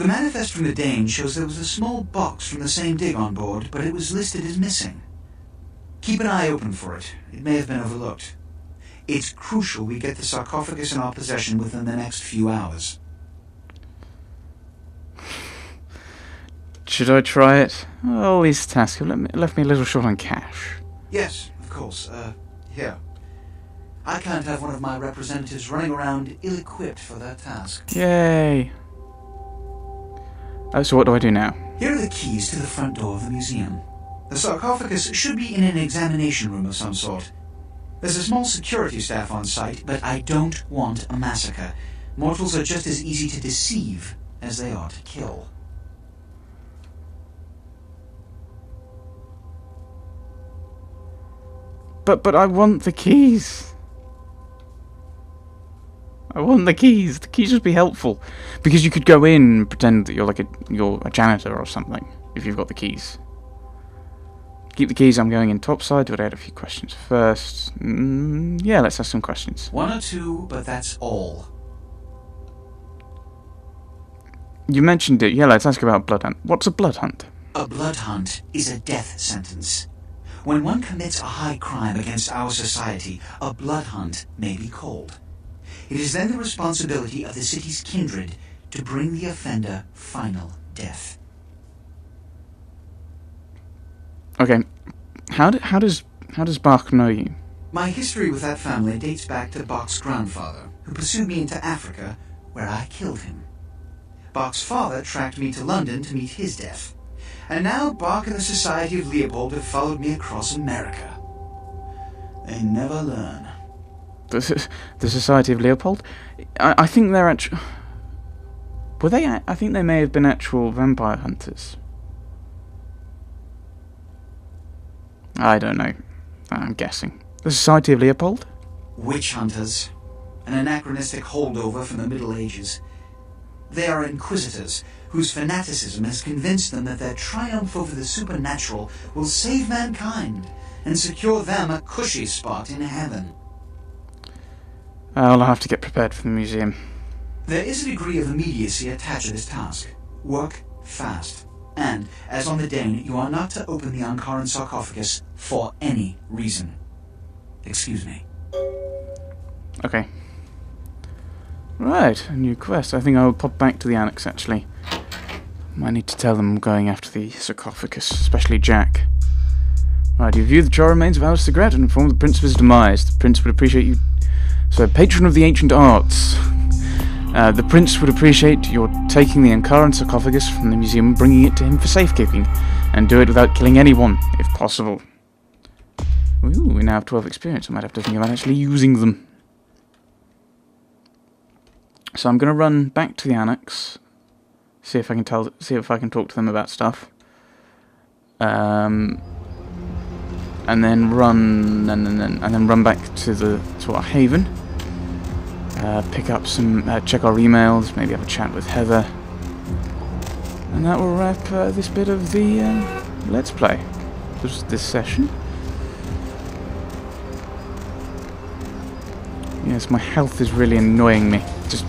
The manifest from the Dane shows there was a small box from the same dig on board, but it was listed as missing. Keep an eye open for it. It may have been overlooked. It's crucial we get the sarcophagus in our possession within the next few hours. Should I try it? Oh, these tasks have left me a little short on cash. Yes, of course. Here. I can't have one of my representatives running around ill-equipped for that task. Yay! So what do I do now? Here are the keys to the front door of the museum. The sarcophagus should be in an examination room of some sort. There's a small security staff on site, but I don't want a massacre. Mortals are just as easy to deceive as they are to kill. But I want the keys. I want the keys. The keys would be helpful. Because you could go in and pretend that you're a janitor or something, if you've got the keys. Keep the keys, I'm going in topside. Do I add a few questions first? Yeah, let's ask some questions. One or two, but that's all. You mentioned it. Yeah, let's ask about blood hunt. What's a blood hunt? A blood hunt is a death sentence. When one commits a high crime against our society, a blood hunt may be called. It is then the responsibility of the city's kindred to bring the offender final death. Okay, how does Bach know you? My history with that family dates back to Bach's grandfather, who pursued me into Africa, where I killed him. Bach's father tracked me to London to meet his death. And now Bach and the Society of Leopold have followed me across America. They never learn. The Society of Leopold? I think they're actual... Were they... I think they may have been actual vampire hunters. I don't know. I'm guessing. The Society of Leopold? Witch hunters. An anachronistic holdover from the Middle Ages. They are inquisitors, whose fanaticism has convinced them that their triumph over the supernatural will save mankind and secure them a cushy spot in heaven. I'll have to get prepared for the museum. There is a degree of immediacy attached to this task. Work fast. And, as on the Dane, you are not to open the Ankaran sarcophagus for any reason. Excuse me. Okay. Right, a new quest. I think I will pop back to the annex, actually. Might need to tell them I'm going after the sarcophagus, especially Jack. Right, you view the charred remains of Alice the Great and inform the Prince of his demise. The Prince would appreciate you... So, patron of the ancient arts. The Prince would appreciate your taking the Ankaran sarcophagus from the museum and bringing it to him for safekeeping. And do it without killing anyone, if possible. Ooh, we now have 12 experience. I might have to think about actually using them. So I'm going to run back to the annex, see if I can talk to them about stuff, and then run back to our haven, pick up some, check our emails, maybe have a chat with Heather, and that will wrap this bit of the Let's Play. This session. Yes, my health is really annoying me. Just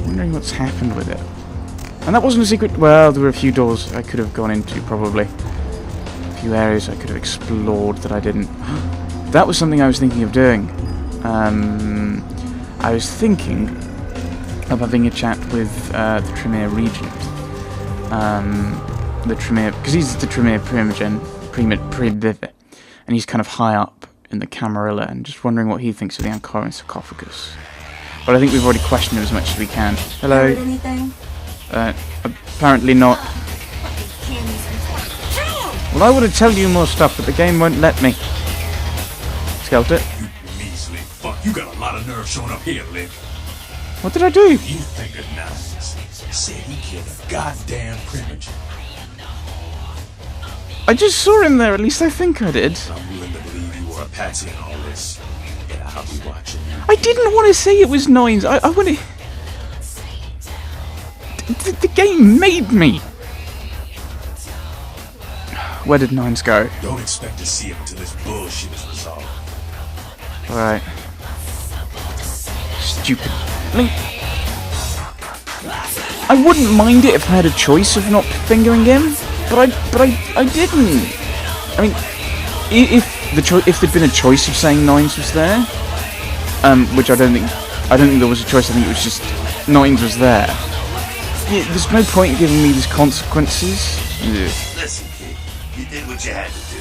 wondering what's happened with it. And that wasn't a secret. Well, there were a few doors I could have gone into, probably. A few areas I could have explored that I didn't. That was something I was thinking of doing. I was thinking of having a chat with the Tremere Regent. The Tremere, because he's the Tremere Primogen, and he's kind of high up in the Camarilla, and just wondering what he thinks of the Ankaran sarcophagus. But I think we've already questioned him as much as we can. Hello. Heard anything? Apparently not. Well, I want to tell you more stuff, but the game won't let me. Skelter. You measly fuck. You got a lot of nerve showing up here, Lick. What did I do? You think it nice. Said he killed a goddamn Primogen. I just saw him there, at least I think I did. I'm willing to believe you were a patsy in all this. And I'll be watching you. I didn't want to say it was Nines. I want to... The game made me. Where did Nines go? Don't expect to see him until this bullshit is resolved. Alright. Stupid I mean, I wouldn't mind it if I had a choice of not fingering him, but I didn't. I mean, if there'd been a choice of saying Nines was there, which I don't think there was a choice. I think it was just Nines was there. Yeah, there's no point giving me these consequences. Yeah. Listen, kid, you did what you had to do.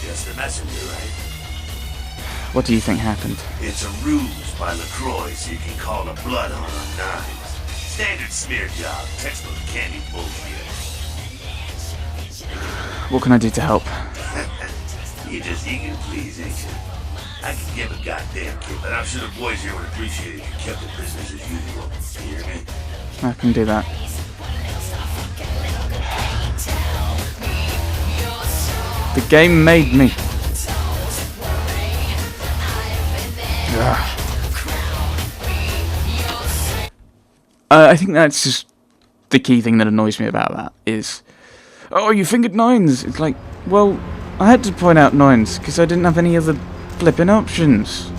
Just a messenger, right? What do you think happened? It's a ruse by LaCroix so you can call the blood on Nines. Standard smear job, textbook candy bullshit. What can I do to help? You're just eager to please, ain't you? I can give a goddamn kid, but I'm sure the boys here would appreciate it if you kept the business as usual. You hear me? I can do that. The game made me. I think that's just the key thing that annoys me about that is, oh, you fingered Nines. It's like, well, I had to point out Nines because I didn't have any other flipping options.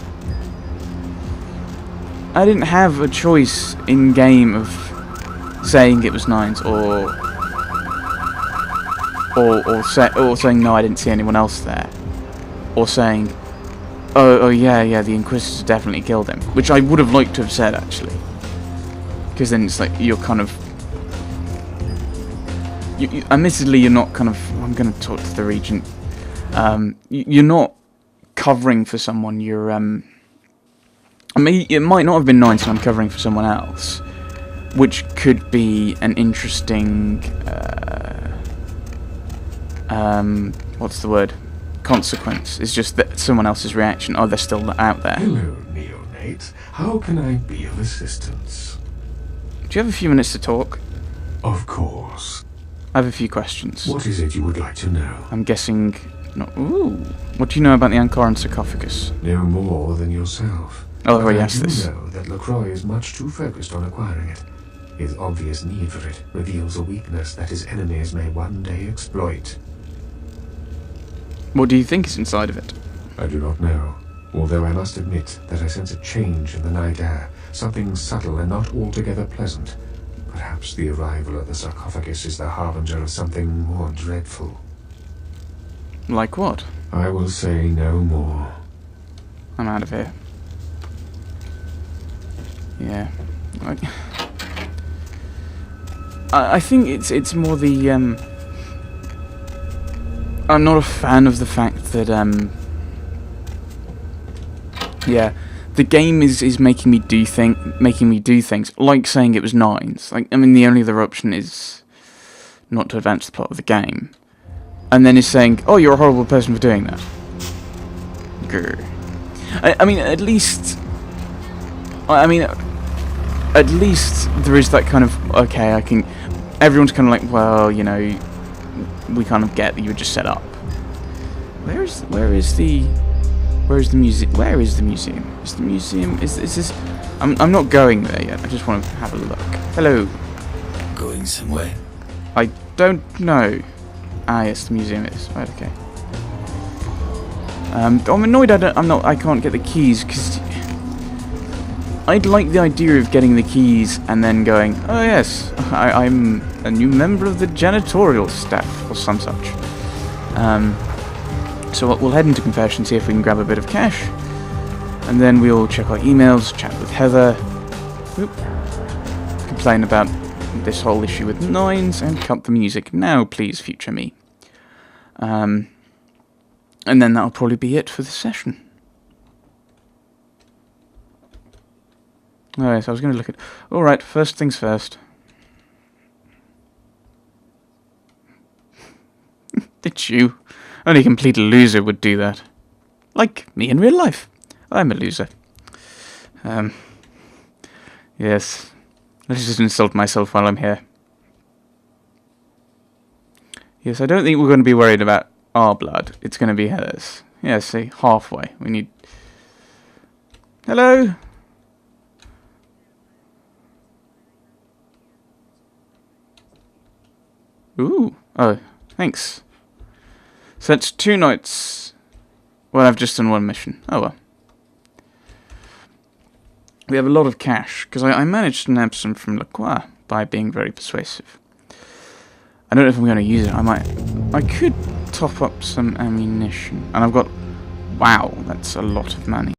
I didn't have a choice in game of saying it was Nines or saying no, I didn't see anyone else there, or saying, oh yeah, the Inquisitors definitely killed him, which I would have liked to have said actually, because then it's like you're kind of, admittedly you're not kind of, I'm going to talk to the Regent. You're not covering for someone. You're I mean, it might not have been Nines, and I'm covering for someone else, which could be an interesting what's the word? Consequence. It's just that someone else's reaction. Oh, they're still out there. Hello, neonate. How can I be of assistance? Do you have a few minutes to talk? Of course. I have a few questions. What is it you would like to know? I'm guessing... Ooh. What do you know about the Ankaran sarcophagus? No more than yourself. Oh, I've already But asked this. I do know that LaCroix is much too focused on acquiring it. His obvious need for it reveals a weakness that his enemies may one day exploit. What do you think is inside of it? I do not know, although I must admit that I sense a change in the night air, something subtle and not altogether pleasant. Perhaps the arrival of the sarcophagus is the harbinger of something more dreadful. Like what? I will say no more. I'm out of here. Yeah. I think it's more the I'm not a fan of the fact that yeah, the game is making me do things like saying it was Nines. Like, I mean, the only other option is not to advance the plot of the game, and then is saying, oh, you're a horrible person for doing that. Grr. I mean, at least there is that kind of, okay, I can. Everyone's kind of like, well, you know, we kind of get that you were just set up. Where is the museum? Where is the museum? Is the museum? Is this? I'm not going there yet. I just want to have a look. Hello. Going somewhere? I don't know. Ah, yes, the museum is. Right, okay. I'm annoyed. I can't get the keys because I'd like the idea of getting the keys and then going, oh yes, I'm a new member of the janitorial staff or some such. So we'll head into confession, see if we can grab a bit of cash, and then we'll check our emails, chat with Heather, complain about this whole issue with Nines, and cut the music now, please, future me. And then that'll probably be it for the session. Alright, so I was going to look at... Alright, first things first. Did you? Only a complete loser would do that. Like me in real life. I'm a loser. Yes. Let's just insult myself while I'm here. Yes, I don't think we're going to be worried about our blood. It's going to be hers. Yeah, see, halfway. We need... Hello? Ooh. Oh, thanks. So that's 2 nights. Well, I've just done 1 mission. Oh well. We have a lot of cash, because I managed to nab some from LaCroix by being very persuasive. I don't know if I'm going to use it. I could top up some ammunition. And I've got... Wow, that's a lot of money.